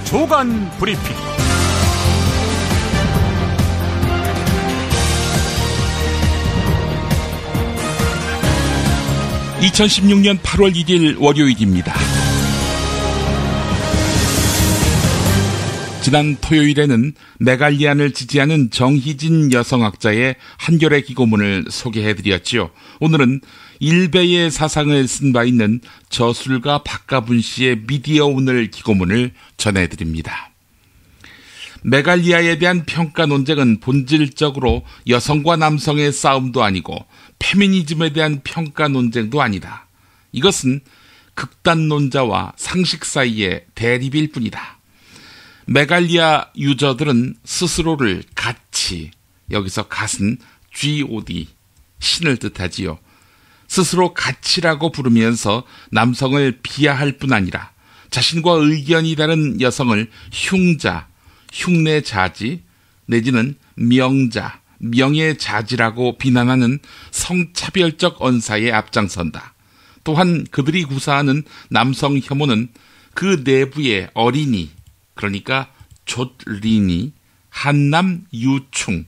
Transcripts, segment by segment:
주간 브리핑. 2016년 8월 1일 월요일입니다. 지난 토요일에는 메갈리안을 지지하는 정희진 여성학자의 한겨레 기고문을 소개해드렸지요. 오늘은 일베의 사상을 쓴 바 있는 저술가 박가분 씨의 미디어오늘 기고문을 전해드립니다. 메갈리아에 대한 평가 논쟁은 본질적으로 여성과 남성의 싸움도 아니고 페미니즘에 대한 평가 논쟁도 아니다. 이것은 극단론자와 상식 사이의 대립일 뿐이다. 메갈리아 유저들은 스스로를 가치, 여기서 갓은 God, 신을 뜻하지요. 스스로 가치라고 부르면서 남성을 비하할 뿐 아니라 자신과 의견이 다른 여성을 흉자, 흉내자지 내지는 명자, 명예자지라고 비난하는 성차별적 언사에 앞장선다. 또한 그들이 구사하는 남성 혐오는 그 내부의 어린이, 그러니까 좆린이, 한남 유충,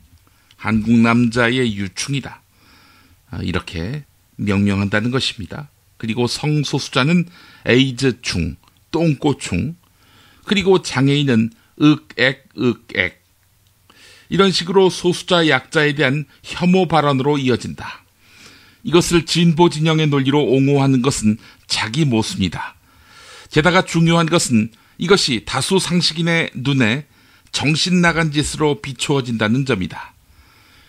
한국 남자의 유충이다. 이렇게 명명한다는 것입니다. 그리고 성소수자는 에이즈충, 똥꼬충, 그리고 장애인은 윽액. 이런 식으로 소수자 약자에 대한 혐오 발언으로 이어진다. 이것을 진보 진영의 논리로 옹호하는 것은 자기 모습이다. 게다가 중요한 것은 이것이 다수 상식인의 눈에 정신 나간 짓으로 비추어진다는 점이다.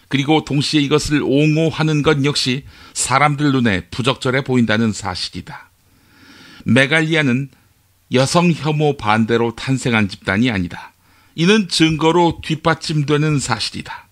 그리고 동시에 이것을 옹호하는 것 역시 사람들 눈에 부적절해 보인다는 사실이다. 메갈리아는 여성 혐오 반대로 탄생한 집단이 아니다. 이는 증거로 뒷받침되는 사실이다.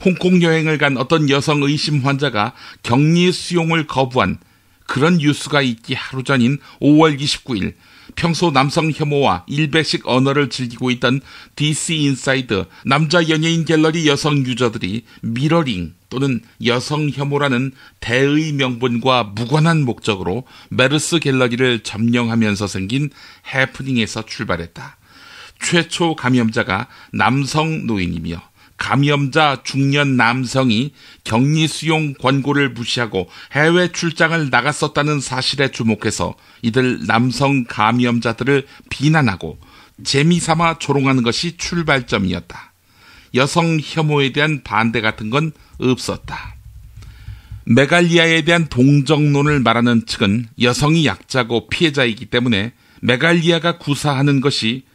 홍콩 여행을 간 어떤 여성 의심 환자가 격리 수용을 거부한 그런 뉴스가 있기 하루 전인 5월 29일 평소 남성 혐오와 일베식 언어를 즐기고 있던 DC 인사이드 남자 연예인 갤러리 여성 유저들이 미러링 또는 여성 혐오라는 대의 명분과 무관한 목적으로 메르스 갤러리를 점령하면서 생긴 해프닝에서 출발했다. 최초 감염자가 남성 노인이며 감염자 중년 남성이 격리 수용 권고를 무시하고 해외 출장을 나갔었다는 사실에 주목해서 이들 남성 감염자들을 비난하고 재미삼아 조롱하는 것이 출발점이었다. 여성 혐오에 대한 반대 같은 건 없었다. 메갈리아에 대한 동정론을 말하는 측은 여성이 약자고 피해자이기 때문에 메갈리아가 구사하는 것이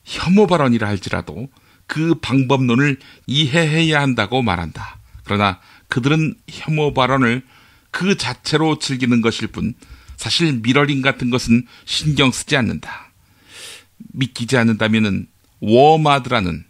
혐오 발언이라 할지라도 그 방법론을 이해해야 한다고 말한다. 그러나 그들은 혐오 발언을 그 자체로 즐기는 것일 뿐 사실 미러링 같은 것은 신경 쓰지 않는다. 믿기지 않는다면은 워마드라는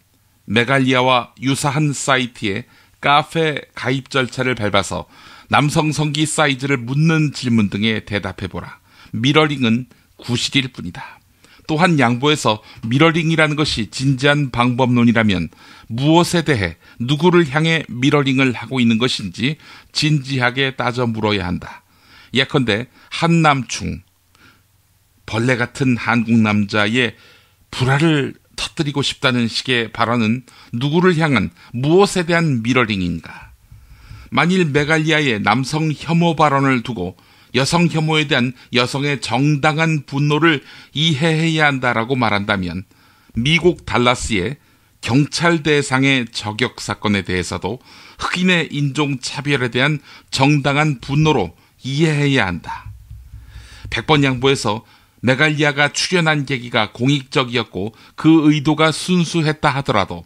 메갈리아와 유사한 사이트의 카페 가입 절차를 밟아서 남성 성기 사이즈를 묻는 질문 등에 대답해보라. 미러링은 구실일 뿐이다. 또한 양보해서 미러링이라는 것이 진지한 방법론이라면 무엇에 대해 누구를 향해 미러링을 하고 있는 것인지 진지하게 따져 물어야 한다. 예컨대 한남충, 벌레 같은 한국 남자의 불화를 터뜨리고 싶다는 식의 발언은 누구를 향한 무엇에 대한 미러링인가? 만일 메갈리아의 남성 혐오 발언을 두고 여성 혐오에 대한 여성의 정당한 분노를 이해해야 한다라고 말한다면 미국 달라스의 경찰 대상의 저격 사건에 대해서도 흑인의 인종차별에 대한 정당한 분노로 이해해야 한다. 100번 양보해서 메갈리아가 출연한 계기가 공익적이었고 그 의도가 순수했다 하더라도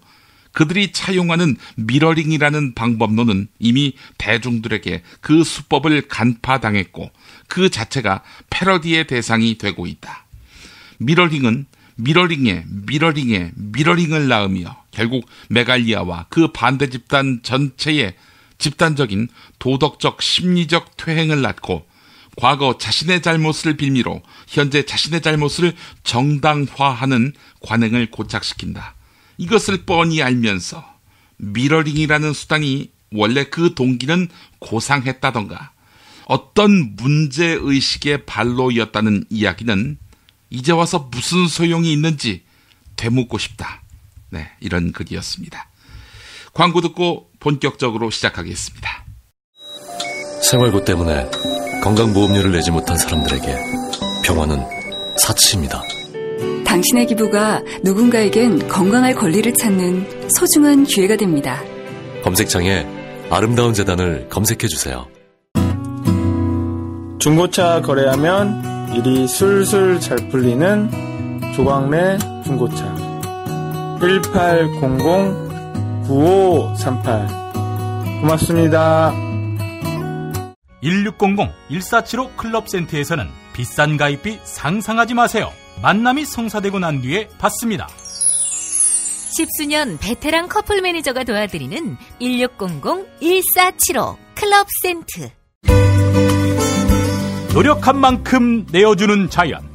그들이 차용하는 미러링이라는 방법론은 이미 대중들에게 그 수법을 간파당했고 그 자체가 패러디의 대상이 되고 있다. 미러링은 미러링을 낳으며 결국 메갈리아와 그 반대 집단 전체의 집단적인 도덕적 심리적 퇴행을 낳고 과거 자신의 잘못을 빌미로 현재 자신의 잘못을 정당화하는 관행을 고착시킨다. 이것을 뻔히 알면서 미러링이라는 수단이 원래 그 동기는 고상했다던가 어떤 문제의식의 발로였다는 이야기는 이제 와서 무슨 소용이 있는지 되묻고 싶다. 네, 이런 글이었습니다. 광고 듣고 본격적으로 시작하겠습니다. 생활고 때문에 건강보험료를 내지 못한 사람들에게 병원은 사치입니다. 당신의 기부가 누군가에겐 건강할 권리를 찾는 소중한 기회가 됩니다. 검색창에 아름다운 재단을 검색해주세요. 중고차 거래하면 일이 술술 잘 풀리는 조광래 중고차 1800-9538 고맙습니다. 1600-1475 클럽센터에서는 비싼 가입비 상상하지 마세요. 만남이 성사되고 난 뒤에 받습니다. 10수년 베테랑 커플 매니저가 도와드리는 1600-1475 클럽센터. 노력한 만큼 내어주는 자연.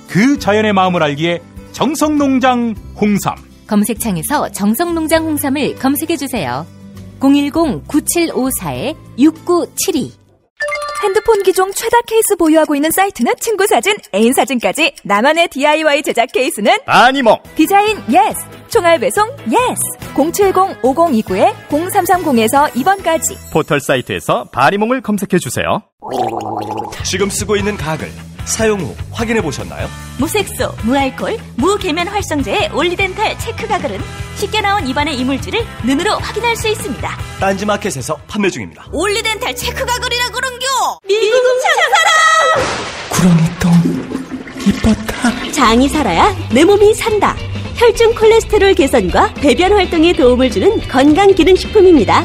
그 자연의 마음을 알기에 정성농장 홍삼. 검색창에서 정성농장 홍삼을 검색해주세요. 010-9754-6972. 핸드폰 기종 최다 케이스 보유하고 있는 사이트는 친구사진, 애인사진까지 나만의 DIY 제작 케이스는 바니몽. 디자인 예스, 총알 배송 예스. 070-5029-0330에서 2번까지 포털 사이트에서 바니몽을 검색해주세요. 지금 쓰고 있는 가글 사용 후 확인해 보셨나요? 무색소, 무알콜, 무계면 활성제의 올리덴탈 체크 가글은 쉽게 나온 입안의 이물질을 눈으로 확인할 수 있습니다. 딴지마켓에서 판매 중입니다. 올리덴탈 체크 가글이라 그런겨. 미궁 장사랑 구렁이 똥 이뻤다. 장이 살아야 내 몸이 산다. 혈중 콜레스테롤 개선과 배변 활동에 도움을 주는 건강기능식품입니다.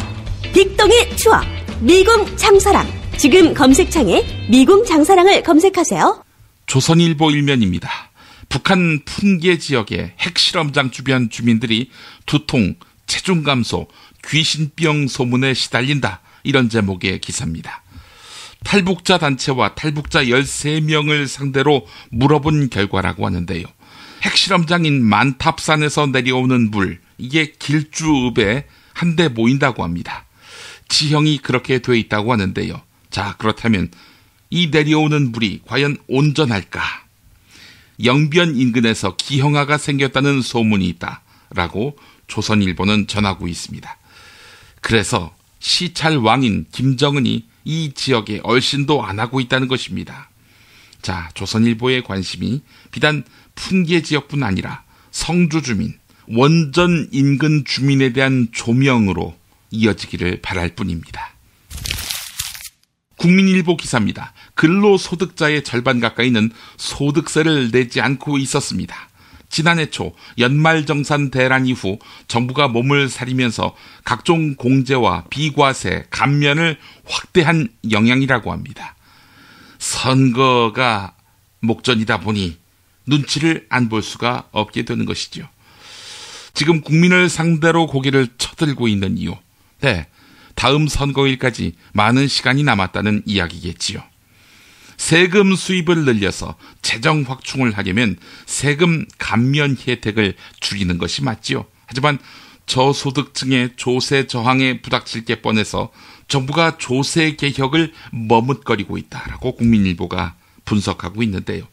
빅동의 추억 미궁 장사랑. 지금 검색창에 미궁 장사랑을 검색하세요. 조선일보 일면입니다. 북한 풍계 지역의 핵실험장 주변 주민들이 두통, 체중 감소, 귀신병 소문에 시달린다. 이런 제목의 기사입니다. 탈북자 단체와 탈북자 13명을 상대로 물어본 결과라고 하는데요. 핵실험장인 만탑산에서 내려오는 물, 이게 길주읍에 한데 모인다고 합니다. 지형이 그렇게 돼 있다고 하는데요. 자, 그렇다면 이 내려오는 물이 과연 온전할까? 영변 인근에서 기형아가 생겼다는 소문이 있다라고 조선일보는 전하고 있습니다. 그래서 시찰 왕인 김정은이 이 지역에 얼씬도 안 하고 있다는 것입니다. 자, 조선일보의 관심이 비단 풍계 지역뿐 아니라 성주 주민, 원전 인근 주민에 대한 조명으로 이어지기를 바랄 뿐입니다. 국민일보 기사입니다. 근로소득자의 절반 가까이는 소득세를 내지 않고 있었습니다. 지난해 초 연말정산 대란 이후 정부가 몸을 사리면서 각종 공제와 비과세, 감면을 확대한 영향이라고 합니다. 선거가 목전이다 보니 눈치를 안 볼 수가 없게 되는 것이죠. 지금 국민을 상대로 고개를 쳐들고 있는 이유, 네, 다음 선거일까지 많은 시간이 남았다는 이야기겠지요. 세금 수입을 늘려서 재정 확충을 하려면 세금 감면 혜택을 줄이는 것이 맞지요. 하지만 저소득층의 조세 저항에 부닥칠 게 뻔해서 정부가 조세 개혁을 머뭇거리고 있다라고 국민일보가 분석하고 있는데요.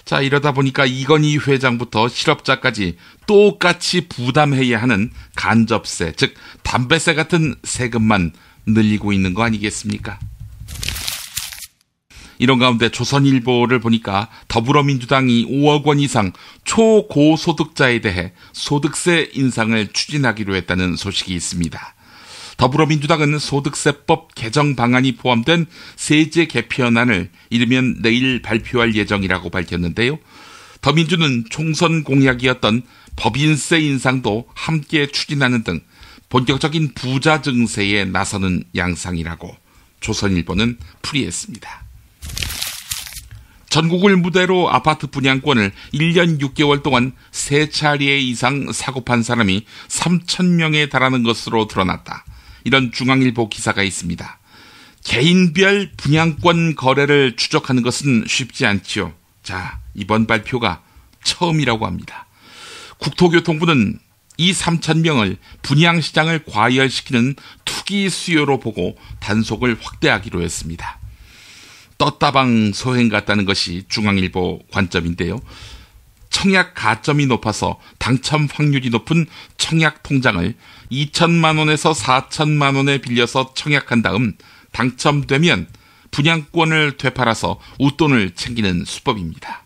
자, 이러다 보니까 이건희 회장부터 실업자까지 똑같이 부담해야 하는 간접세, 즉 담배세 같은 세금만 늘리고 있는 거 아니겠습니까? 이런 가운데 조선일보를 보니까 더불어민주당이 5억 원 이상 초고소득자에 대해 소득세 인상을 추진하기로 했다는 소식이 있습니다. 더불어민주당은 소득세법 개정 방안이 포함된 세제 개편안을 이르면 내일 발표할 예정이라고 밝혔는데요. 더민주는 총선 공약이었던 법인세 인상도 함께 추진하는 등 본격적인 부자 증세에 나서는 양상이라고 조선일보는 풀이했습니다. 전국을 무대로 아파트 분양권을 1년 6개월 동안 3차례 이상 사고판 사람이 3,000명에 달하는 것으로 드러났다. 이런 중앙일보 기사가 있습니다. 개인별 분양권 거래를 추적하는 것은 쉽지 않지요. 자, 이번 발표가 처음이라고 합니다. 국토교통부는 이 3,000명을 분양시장을 과열시키는 투기 수요로 보고 단속을 확대하기로 했습니다. 떴다방 소행 같다는 것이 중앙일보 관점인데요. 청약 가점이 높아서 당첨 확률이 높은 청약 통장을 2천만 원에서 4천만 원에 빌려서 청약한 다음 당첨되면 분양권을 되팔아서 웃돈을 챙기는 수법입니다.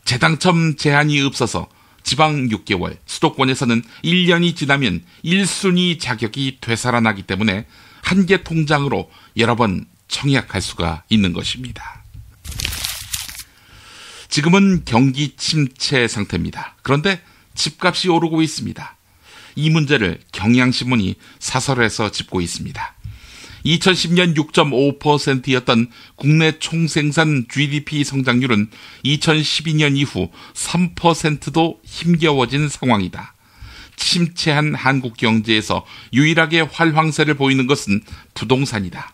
재당첨 제한이 없어서 지방 6개월, 수도권에서는 1년이 지나면 1순위 자격이 되살아나기 때문에 한 개 통장으로 여러 번 청약할 수가 있는 것입니다. 지금은 경기 침체 상태입니다. 그런데 집값이 오르고 있습니다. 이 문제를 경향신문이 사설에서 짚고 있습니다. 2010년 6.5%였던 국내 총생산 GDP 성장률은 2012년 이후 3%도 힘겨워진 상황이다. 침체한 한국 경제에서 유일하게 활황세를 보이는 것은 부동산이다.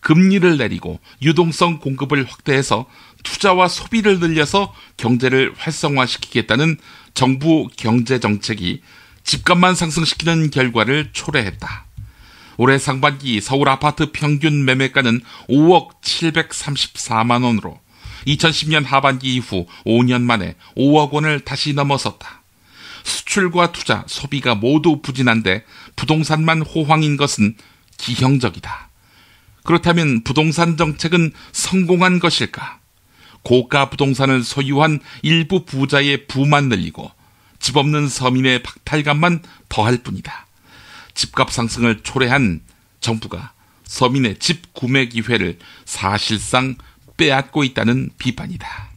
금리를 내리고 유동성 공급을 확대해서 투자와 소비를 늘려서 경제를 활성화시키겠다는 정부 경제정책이 집값만 상승시키는 결과를 초래했다. 올해 상반기 서울 아파트 평균 매매가는 5억 734만 원으로 2010년 하반기 이후 5년 만에 5억 원을 다시 넘어섰다. 수출과 투자, 소비가 모두 부진한데 부동산만 호황인 것은 기형적이다. 그렇다면 부동산 정책은 성공한 것일까? 고가 부동산을 소유한 일부 부자의 부만 늘리고 집 없는 서민의 박탈감만 더할 뿐이다. 집값 상승을 초래한 정부가 서민의 집 구매 기회를 사실상 빼앗고 있다는 비판이다.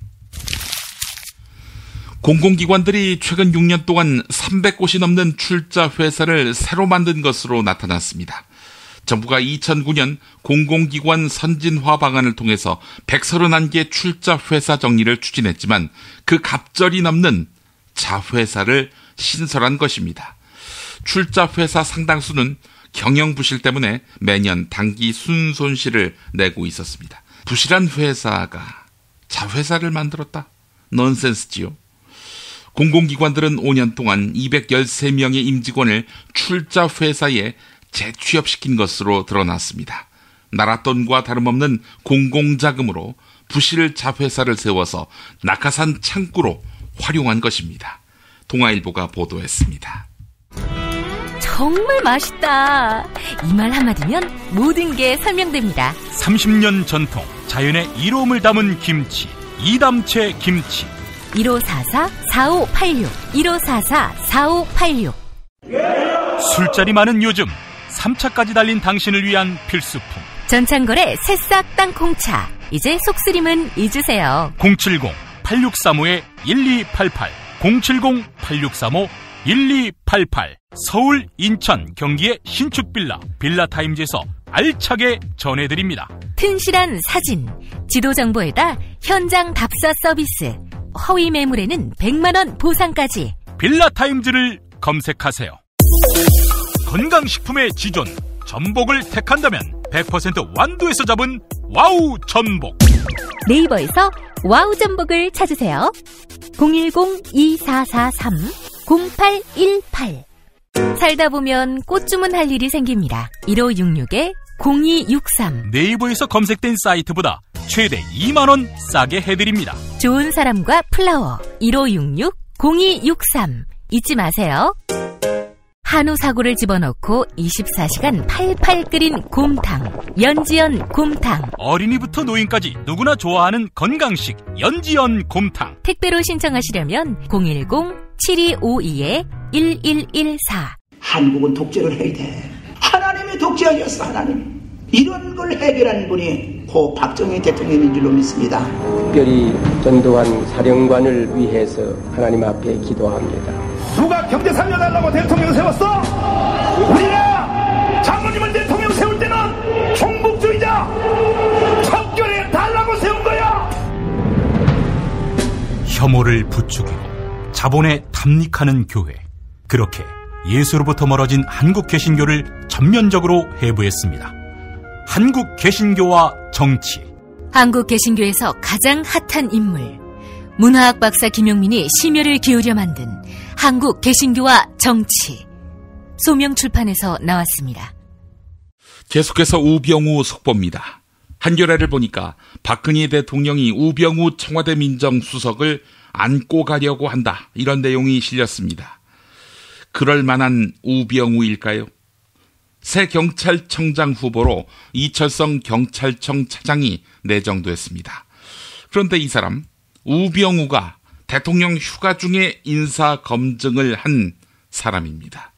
공공기관들이 최근 6년 동안 300곳이 넘는 출자 회사를 새로 만든 것으로 나타났습니다. 정부가 2009년 공공기관 선진화 방안을 통해서 131개 출자 회사 정리를 추진했지만 그 갑절이 넘는 자회사를 신설한 것입니다. 출자 회사 상당수는 경영 부실 때문에 매년 당기 순손실을 내고 있었습니다. 부실한 회사가 자회사를 만들었다? 넌센스지요. 공공기관들은 5년 동안 213명의 임직원을 출자 회사에 재취업시킨 것으로 드러났습니다. 나랏돈과 다름없는 공공자금으로 부실 자회사를 세워서 낙하산 창구로 활용한 것입니다. 동아일보가 보도했습니다. 정말 맛있다. 이 말 한마디면 모든 게 설명됩니다. 30년 전통 자연의 이로움을 담은 김치, 이담채 김치. 1544-4586 1544-4586. 술자리 많은 요즘 3차까지 달린 당신을 위한 필수품 전창걸의 새싹 땅콩차. 이제 속쓰림은 잊으세요. 070-8635-1288 070-8635-1288 서울, 인천, 경기의 신축 빌라 빌라타임즈에서 알차게 전해드립니다. 튼실한 사진, 지도 정보에다 현장 답사 서비스, 허위 매물에는 100만원 보상까지. 빌라타임즈를 검색하세요. 건강식품의 지존 전복을 택한다면 100% 완도에서 잡은 와우 전복. 네이버에서 와우 전복을 찾으세요. 010-2443-0818. 살다 보면 꽃 주문할 일이 생깁니다. 1566-0263. 네이버에서 검색된 사이트보다 최대 2만원 싸게 해드립니다. 좋은 사람과 플라워. 1566-0263. 잊지 마세요. 한우 사고를 집어넣고 24시간 팔팔 끓인 곰탕, 연지연 곰탕. 어린이부터 노인까지 누구나 좋아하는 건강식 연지연 곰탕. 택배로 신청하시려면 010-7252-1114. 한국은 독재를 해야 돼. 하나님이 독재하셨어. 하나님. 이런 걸 해결하는 분이 고 박정희 대통령인 줄로 믿습니다. 특별히 전두환 사령관을 위해서 하나님 앞에 기도합니다. 누가 경제 살려달라고 대통령 세웠어? 우리가 장모님을 대통령 세울 때는 종북주의자 척결해 달라고 세운 거야. 혐오를 부추기고 자본에 탐닉하는 교회. 그렇게 예수로부터 멀어진 한국 개신교를 전면적으로 해부했습니다. 한국 개신교와 정치. 한국 개신교에서 가장 핫한 인물, 문화학 박사 김용민이 심혈을 기울여 만든 한국 개신교와 정치. 소명출판에서 나왔습니다. 계속해서 우병우 속보입니다. 한겨레를 보니까 박근혜 대통령이 우병우 청와대 민정수석을 안고 가려고 한다. 이런 내용이 실렸습니다. 그럴 만한 우병우일까요? 새 경찰청장 후보로 이철성 경찰청 차장이 내정됐습니다. 그런데 이 사람 우병우가 대통령 휴가 중에 인사검증을 한 사람입니다.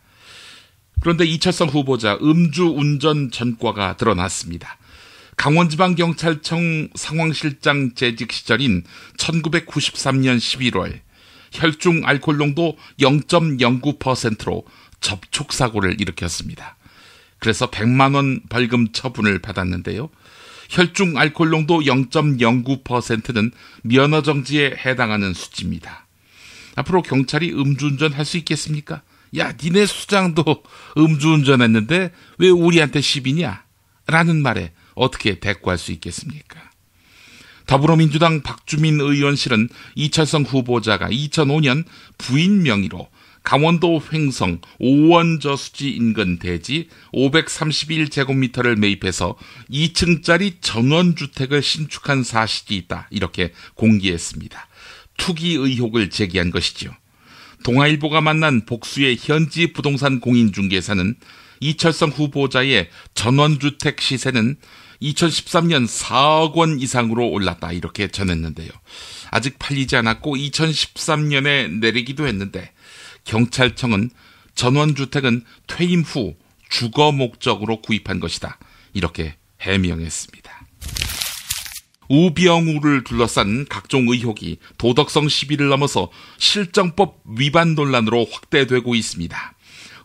그런데 이철성 후보자 음주운전 전과가 드러났습니다. 강원지방경찰청 상황실장 재직 시절인 1993년 11월 혈중 알코올 농도 0.09%로 접촉사고를 일으켰습니다. 그래서 100만 원 벌금 처분을 받았는데요. 혈중 알코올 농도 0.09%는 면허정지에 해당하는 수치입니다. 앞으로 경찰이 음주운전 할 수 있겠습니까? 야, 니네 수장도 음주운전했는데 왜 우리한테 시비냐? 라는 말에 어떻게 대꾸할 수 있겠습니까? 더불어민주당 박주민 의원실은 이철성 후보자가 2005년 부인 명의로 강원도 횡성 오원저수지 인근 대지 531제곱미터를 매입해서 2층짜리 전원주택을 신축한 사실이 있다. 이렇게 공개했습니다. 투기 의혹을 제기한 것이죠. 동아일보가 만난 복수의 현지 부동산 공인중개사는 이철성 후보자의 전원주택 시세는 2013년 4억 원 이상으로 올랐다. 이렇게 전했는데요. 아직 팔리지 않았고 2013년에 내리기도 했는데 경찰청은 전원주택은 퇴임 후 주거 목적으로 구입한 것이다. 이렇게 해명했습니다. 우병우를 둘러싼 각종 의혹이 도덕성 시비를 넘어서 실정법 위반 논란으로 확대되고 있습니다.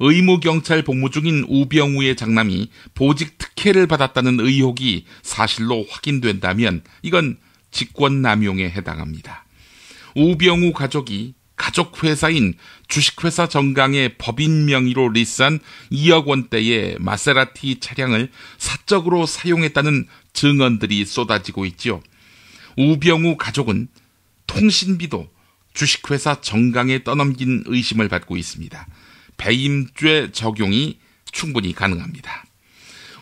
의무경찰 복무 중인 우병우의 장남이 보직 특혜를 받았다는 의혹이 사실로 확인된다면 이건 직권남용에 해당합니다. 우병우 가족이 가족회사인 주식회사 정강의 법인 명의로 리스한 2억 원대의 마세라티 차량을 사적으로 사용했다는 증언들이 쏟아지고 있죠. 우병우 가족은 통신비도 주식회사 정강에 떠넘긴 의심을 받고 있습니다. 배임죄 적용이 충분히 가능합니다.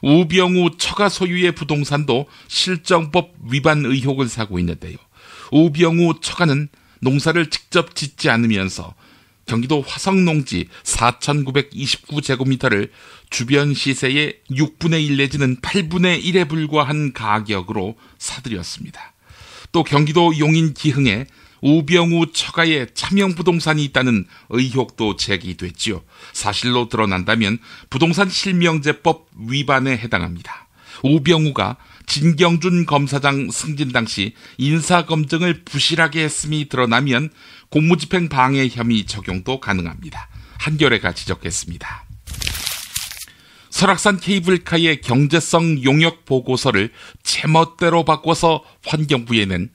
우병우 처가 소유의 부동산도 실정법 위반 의혹을 사고 있는데요. 우병우 처가는 농사를 직접 짓지 않으면서 경기도 화성농지 4,929제곱미터를 주변 시세의 6분의 1 내지는 8분의 1에 불과한 가격으로 사들였습니다. 또 경기도 용인 기흥에 우병우 처가에 차명부동산이 있다는 의혹도 제기됐지요. 사실로 드러난다면 부동산 실명제법 위반에 해당합니다. 우병우가 진경준 검사장 승진 당시 인사검증을 부실하게 했음이 드러나면 공무집행 방해 혐의 적용도 가능합니다. 한겨레가 지적했습니다. 설악산 케이블카의 경제성 용역 보고서를 제멋대로 바꿔서 환경부에 낸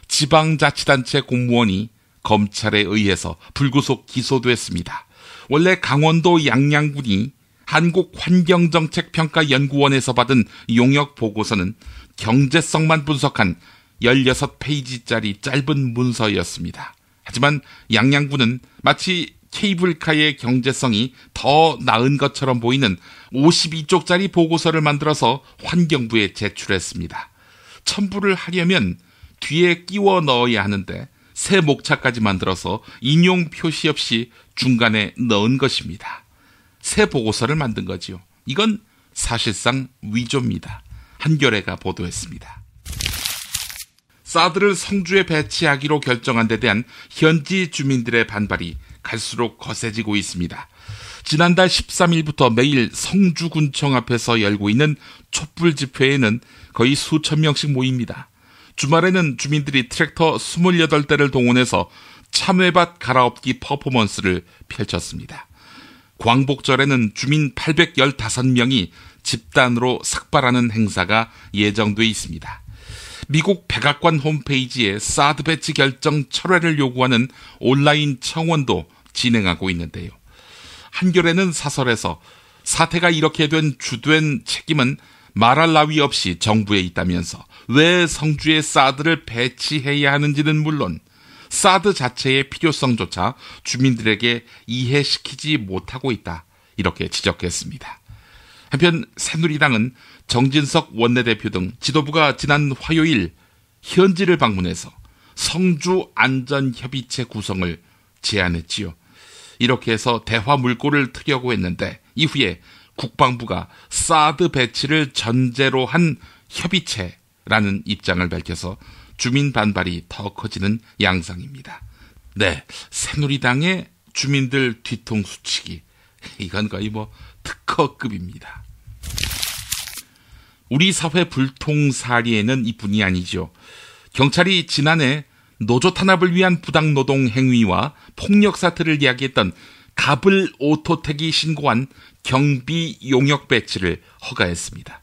지방자치단체 공무원이 검찰에 의해서 불구속 기소됐습니다. 원래 강원도 양양군이 한국환경정책평가연구원에서 받은 용역 보고서는 경제성만 분석한 16페이지짜리 짧은 문서였습니다. 하지만 양양군은 마치 케이블카의 경제성이 더 나은 것처럼 보이는 52쪽짜리 보고서를 만들어서 환경부에 제출했습니다. 첨부를 하려면 뒤에 끼워 넣어야 하는데 새 목차까지 만들어서 인용 표시 없이 중간에 넣은 것입니다. 새 보고서를 만든 거지요. 이건 사실상 위조입니다. 한겨레가 보도했습니다. 사드를 성주에 배치하기로 결정한 데 대한 현지 주민들의 반발이 갈수록 거세지고 있습니다. 지난달 13일부터 매일 성주군청 앞에서 열고 있는 촛불 집회에는 거의 수천 명씩 모입니다. 주말에는 주민들이 트랙터 28대를 동원해서 참외밭 갈아엎기 퍼포먼스를 펼쳤습니다. 광복절에는 주민 815명이 집단으로 삭발하는 행사가 예정돼 있습니다. 미국 백악관 홈페이지에 사드 배치 결정 철회를 요구하는 온라인 청원도 진행하고 있는데요. 한겨레는 사설에서 사태가 이렇게 된 주된 책임은 말할 나위 없이 정부에 있다면서 왜 성주에 사드를 배치해야 하는지는 물론 사드 자체의 필요성조차 주민들에게 이해시키지 못하고 있다. 이렇게 지적했습니다. 한편 새누리당은 정진석 원내대표 등 지도부가 지난 화요일 현지를 방문해서 성주안전협의체 구성을 제안했지요. 이렇게 해서 대화 물꼬를 트려고 했는데 이후에 국방부가 사드 배치를 전제로 한 협의체라는 입장을 밝혀서 주민 반발이 더 커지는 양상입니다. 네, 새누리당의 주민들 뒤통수치기, 이건 거의 특허급입니다. 우리 사회 불통사리에는 이뿐이 아니죠. 경찰이 지난해 노조 탄압을 위한 부당노동 행위와 폭력 사태를 이야기했던 갑을 오토택이 신고한 경비 용역 배치를 허가했습니다.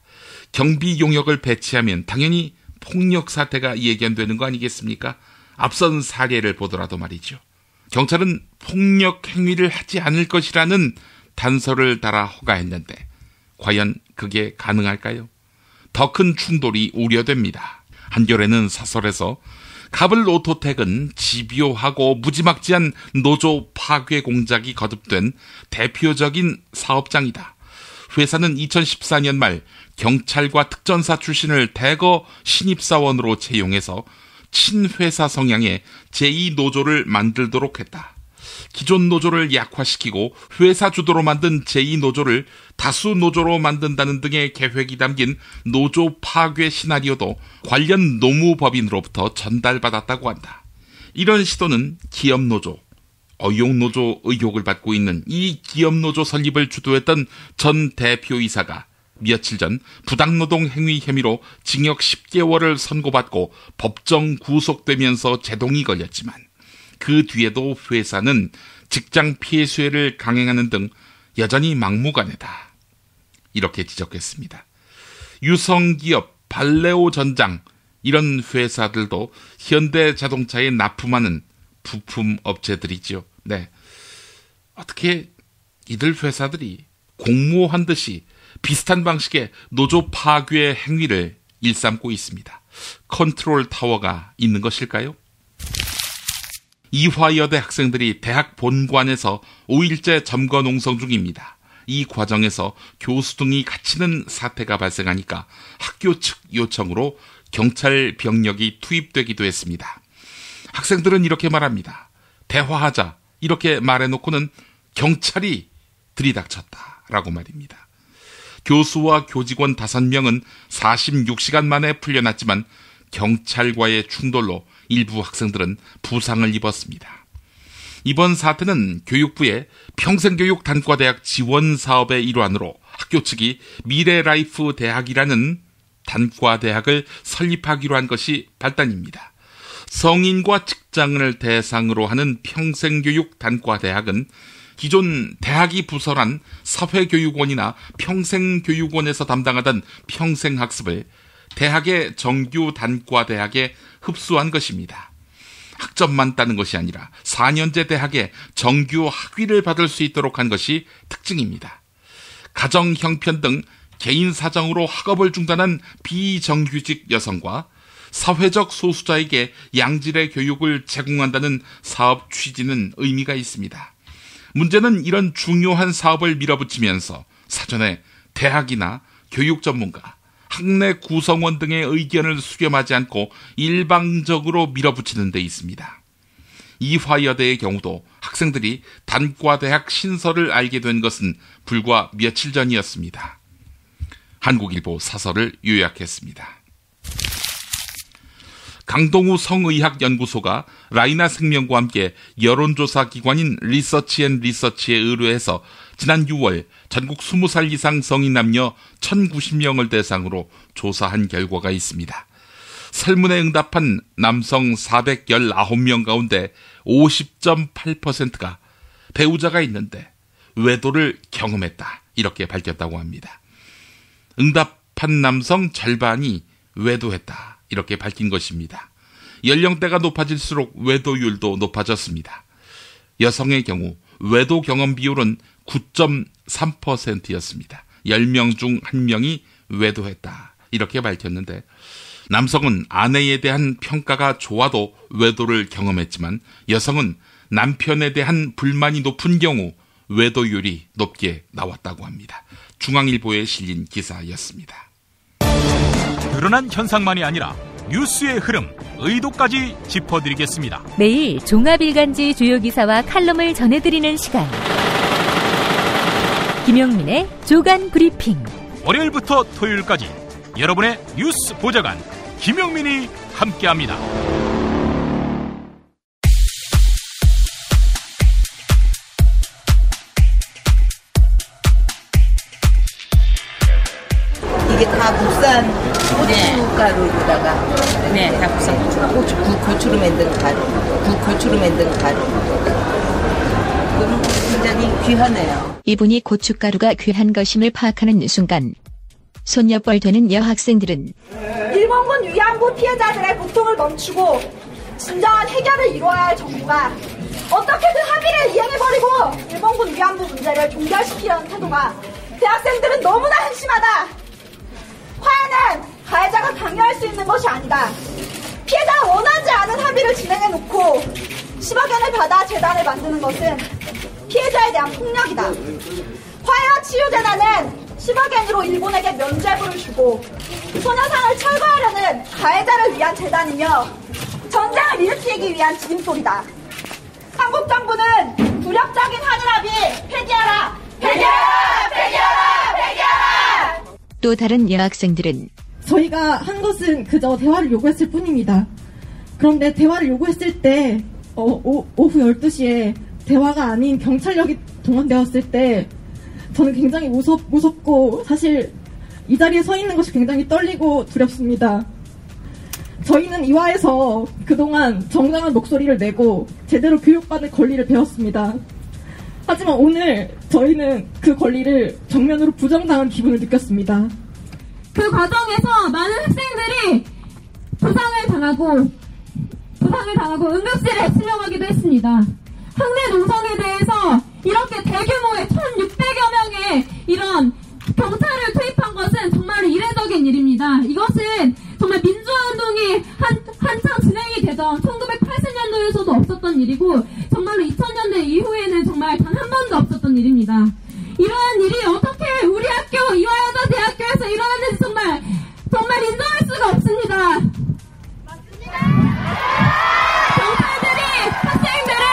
경비 용역을 배치하면 당연히 폭력 사태가 예견되는 거 아니겠습니까? 앞선 사례를 보더라도 말이죠. 경찰은 폭력 행위를 하지 않을 것이라는 단서를 달아 허가했는데 과연 그게 가능할까요? 더 큰 충돌이 우려됩니다. 한겨레는 사설에서 갑을 오토택은 집요하고 무지막지한 노조 파괴 공작이 거듭된 대표적인 사업장이다. 회사는 2014년 말 경찰과 특전사 출신을 대거 신입사원으로 채용해서 친회사 성향의 제2노조를 만들도록 했다. 기존 노조를 약화시키고 회사 주도로 만든 제2노조를 다수 노조로 만든다는 등의 계획이 담긴 노조 파괴 시나리오도 관련 노무법인으로부터 전달받았다고 한다. 이런 시도는 기업노조, 어용노조 의혹을 받고 있는 이 기업노조 설립을 주도했던 전 대표이사가 며칠 전 부당노동 행위 혐의로 징역 10개월을 선고받고 법정 구속되면서 제동이 걸렸지만 그 뒤에도 회사는 직장 피해 수혜를 강행하는 등 여전히 막무가내다. 이렇게 지적했습니다. 유성기업, 발레오 전장 이런 회사들도 현대자동차에 납품하는 부품 업체들이죠. 네, 어떻게 이들 회사들이 공모한 듯이 비슷한 방식의 노조 파괴 행위를 일삼고 있습니다. 컨트롤 타워가 있는 것일까요? 이화여대 학생들이 대학 본관에서 5일째 점거 농성 중입니다. 이 과정에서 교수 등이 갇히는 사태가 발생하니까 학교 측 요청으로 경찰 병력이 투입되기도 했습니다. 학생들은 이렇게 말합니다. 대화하자 이렇게 말해놓고는 경찰이 들이닥쳤다라고 말입니다. 교수와 교직원 5명은 46시간 만에 풀려났지만 경찰과의 충돌로 일부 학생들은 부상을 입었습니다. 이번 사태는 교육부의 평생교육 단과대학 지원 사업의 일환으로 학교 측이 미래라이프 대학이라는 단과대학을 설립하기로 한 것이 발단입니다. 성인과 직장을 대상으로 하는 평생교육 단과대학은 기존 대학이 부설한 사회교육원이나 평생교육원에서 담당하던 평생학습을 대학의 정규 단과대학에 흡수한 것입니다. 학점만 따는 것이 아니라 4년제 대학에 정규 학위를 받을 수 있도록 한 것이 특징입니다. 가정 형편 등 개인 사정으로 학업을 중단한 비정규직 여성과 사회적 소수자에게 양질의 교육을 제공한다는 사업 취지는 의미가 있습니다. 문제는 이런 중요한 사업을 밀어붙이면서 사전에 대학이나 교육 전문가, 학내 구성원 등의 의견을 수렴하지 않고 일방적으로 밀어붙이는 데 있습니다. 이화여대의 경우도 학생들이 단과대학 신설을 알게 된 것은 불과 며칠 전이었습니다. 한국일보 사설을 요약했습니다. 강동우 성의학연구소가 라이나 생명과 함께 여론조사 기관인 리서치앤리서치에 의뢰해서 지난 6월 전국 20살 이상 성인 남녀 1090명을 대상으로 조사한 결과가 있습니다. 설문에 응답한 남성 419명 가운데 50.8%가 배우자가 있는데 외도를 경험했다, 이렇게 밝혔다고 합니다. 응답한 남성 절반이 외도했다, 이렇게 밝힌 것입니다. 연령대가 높아질수록 외도율도 높아졌습니다. 여성의 경우 외도 경험 비율은 9.3%였습니다. 10명 중 1명이 외도했다, 이렇게 밝혔는데 남성은 아내에 대한 평가가 좋아도 외도를 경험했지만 여성은 남편에 대한 불만이 높은 경우 외도율이 높게 나왔다고 합니다. 중앙일보에 실린 기사였습니다. 드러난 현상만이 아니라 뉴스의 흐름, 의도까지 짚어드리겠습니다. 매일 종합일간지 주요 기사와 칼럼을 전해드리는 시간. 김용민의 조간 브리핑. 월요일부터 토요일까지 여러분의 뉴스 보좌관 김용민이 함께합니다. 이게 다 국산 고춧가루에다가 다 국산 고추로 만든 가루. 굉장히 귀하네요. 이분이 고춧가루가 귀한 것임을 파악하는 순간 손녀뻘 되는 여학생들은 일본군 위안부 피해자들의 고통을 멈추고 진정한 해결을 이루어야 할 정부가 어떻게든 합의를 이행해버리고 일본군 위안부 문제를 종결시키려는 태도가 대학생들은 너무나 한심하다. 화해는 가해자가 강요할 수 있는 것이 아니다. 피해자가 원하지 않은 합의를 진행해놓고 10억 원을 받아 재단을 만드는 것은 피해자에 대한 폭력이다. 화해와 치유재단은 10억 원으로 일본에게 면죄부를 주고 소녀상을 철거하려는 가해자를 위한 재단이며 전쟁을 일으키기 위한 지름돌이다. 한국 정부는 굴욕적인 하늘합의 폐기하라! 폐기하라! 폐기하라! 폐기하라! 또 다른 여학생들은 저희가 한 것은 그저 대화를 요구했을 뿐입니다. 그런데 대화를 요구했을 때 오후 12시에 대화가 아닌 경찰력이 동원되었을 때 저는 굉장히 무섭고 사실 이 자리에 서 있는 것이 굉장히 떨리고 두렵습니다. 저희는 이화에서 그동안 정당한 목소리를 내고 제대로 교육받을 권리를 배웠습니다. 하지만 오늘 저희는 그 권리를 정면으로 부정당한 기분을 느꼈습니다. 그 과정에서 많은 학생들이 부상을 당하고 응급실에 실려가기도 했습니다. 학내 농성에 대해서 이렇게 대규모의 1,600여 명의 이런 경찰을 투입한 것은 정말 이례적인 일입니다. 이것은 정말 민주화운동이 한창 진행이 되던 1980년도에서도 없었던 일이고 정말로 2000년대 이후에는 정말 단 한 번도 없었던 일입니다. 이러한 일이 어떻게 우리 학교 이화여자대학교에서 일어났는지 정말 인정할 수가 없습니다. 맞습니다. 경찰들이 학생들을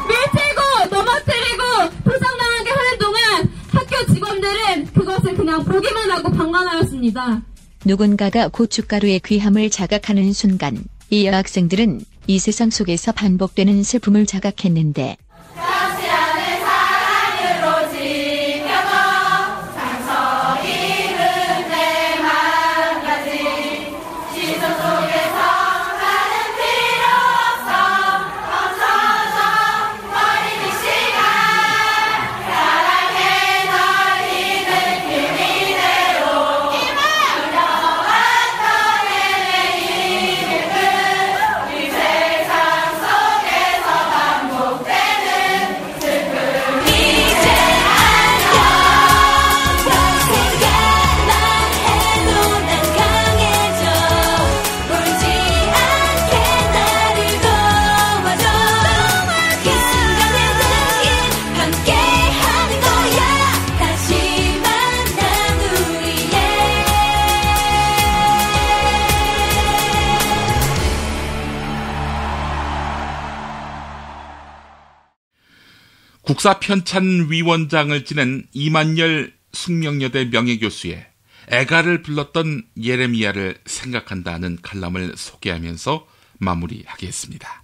밀치고 넘어뜨리고 부상당하게 하는 동안 학교 직원들은 그것을 그냥 보기만 하고 방관하였습니다. 누군가가 고춧가루의 귀함을 자각하는 순간 이 여학생들은 이 세상 속에서 반복되는 슬픔을 자각했는데 국사편찬위원장을 지낸 이만열 숙명여대 명예교수의 애가를 불렀던 예레미야를 생각한다는 칼럼을 소개하면서 마무리하겠습니다.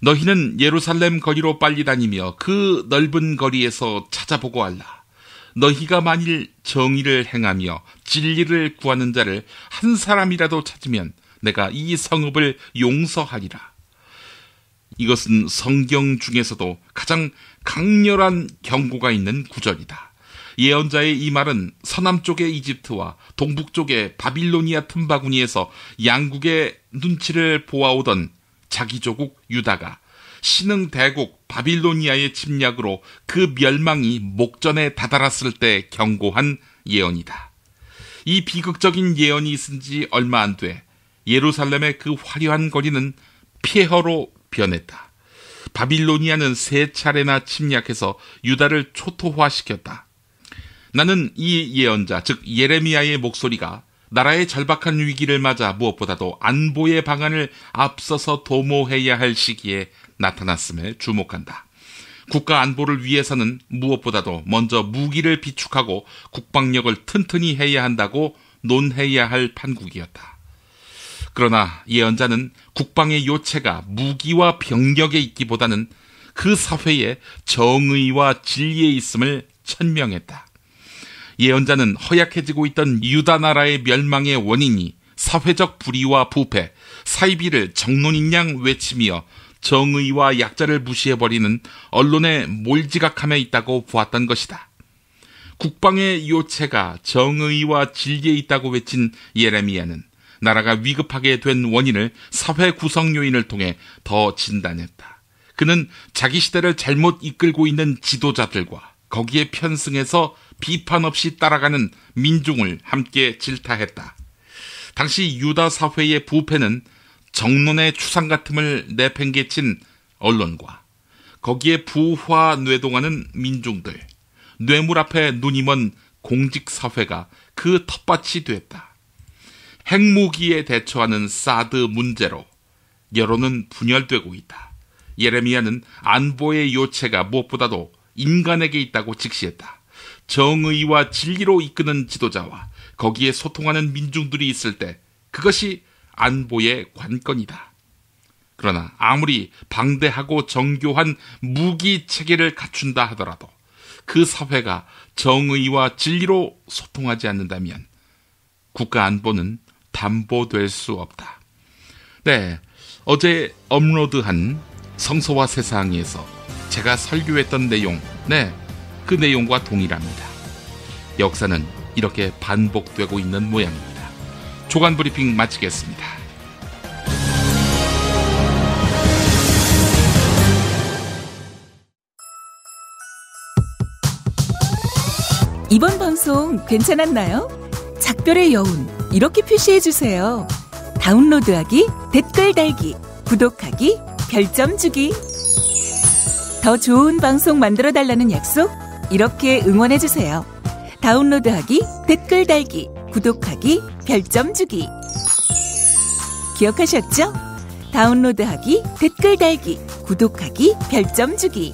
너희는 예루살렘 거리로 빨리 다니며 그 넓은 거리에서 찾아보고 알라. 너희가 만일 정의를 행하며 진리를 구하는 자를 한 사람이라도 찾으면 내가 이 성읍을 용서하리라. 이것은 성경 중에서도 가장 강렬한 경고가 있는 구절이다. 예언자의 이 말은 서남쪽의 이집트와 동북쪽의 바빌로니아 틈바구니에서 양국의 눈치를 보아오던 자기 조국 유다가 신흥 대국 바빌로니아의 침략으로 그 멸망이 목전에 다다랐을 때 경고한 예언이다. 이 비극적인 예언이 있은 지 얼마 안 돼 예루살렘의 그 화려한 거리는 폐허로 변했다. 바빌로니아는 3차례나 침략해서 유다를 초토화시켰다. 나는 이 예언자, 즉 예레미야의 목소리가 나라의 절박한 위기를 맞아 무엇보다도 안보의 방안을 앞서서 도모해야 할 시기에 나타났음에 주목한다. 국가 안보를 위해서는 무엇보다도 먼저 무기를 비축하고 국방력을 튼튼히 해야 한다고 논해야 할 판국이었다. 그러나 예언자는 국방의 요체가 무기와 병력에 있기보다는 그 사회에 정의와 진리에 있음을 천명했다. 예언자는 허약해지고 있던 유다 나라의 멸망의 원인이 사회적 불의와 부패, 사이비를 정론인 양 외치며 정의와 약자를 무시해버리는 언론의 몰지각함에 있다고 보았던 것이다. 국방의 요체가 정의와 진리에 있다고 외친 예레미야는 나라가 위급하게 된 원인을 사회 구성 요인을 통해 더 진단했다. 그는 자기 시대를 잘못 이끌고 있는 지도자들과 거기에 편승해서 비판 없이 따라가는 민중을 함께 질타했다. 당시 유다 사회의 부패는 정론의 추상 같음을 내팽개친 언론과 거기에 부화뇌동하는 민중들, 뇌물 앞에 눈이 먼 공직사회가 그 텃밭이 됐다. 핵무기에 대처하는 사드 문제로 여론은 분열되고 있다. 예레미야는 안보의 요체가 무엇보다도 인간에게 있다고 직시했다. 정의와 진리로 이끄는 지도자와 거기에 소통하는 민중들이 있을 때 그것이 안보의 관건이다. 그러나 아무리 방대하고 정교한 무기 체계를 갖춘다 하더라도 그 사회가 정의와 진리로 소통하지 않는다면 국가 안보는 담보될 수 없다. 네, 어제 업로드한 성서와 세상에서 제가 설교했던 내용, 그 내용과 동일합니다. 역사는 이렇게 반복되고 있는 모양입니다. 조간 브리핑 마치겠습니다. 이번 방송 괜찮았나요? 작별의 여운 이렇게 표시해주세요. 다운로드하기, 댓글 달기, 구독하기, 별점 주기. 더 좋은 방송 만들어달라는 약속 이렇게 응원해주세요. 다운로드하기, 댓글 달기, 구독하기, 별점 주기. 기억하셨죠? 다운로드하기, 댓글 달기, 구독하기, 별점 주기.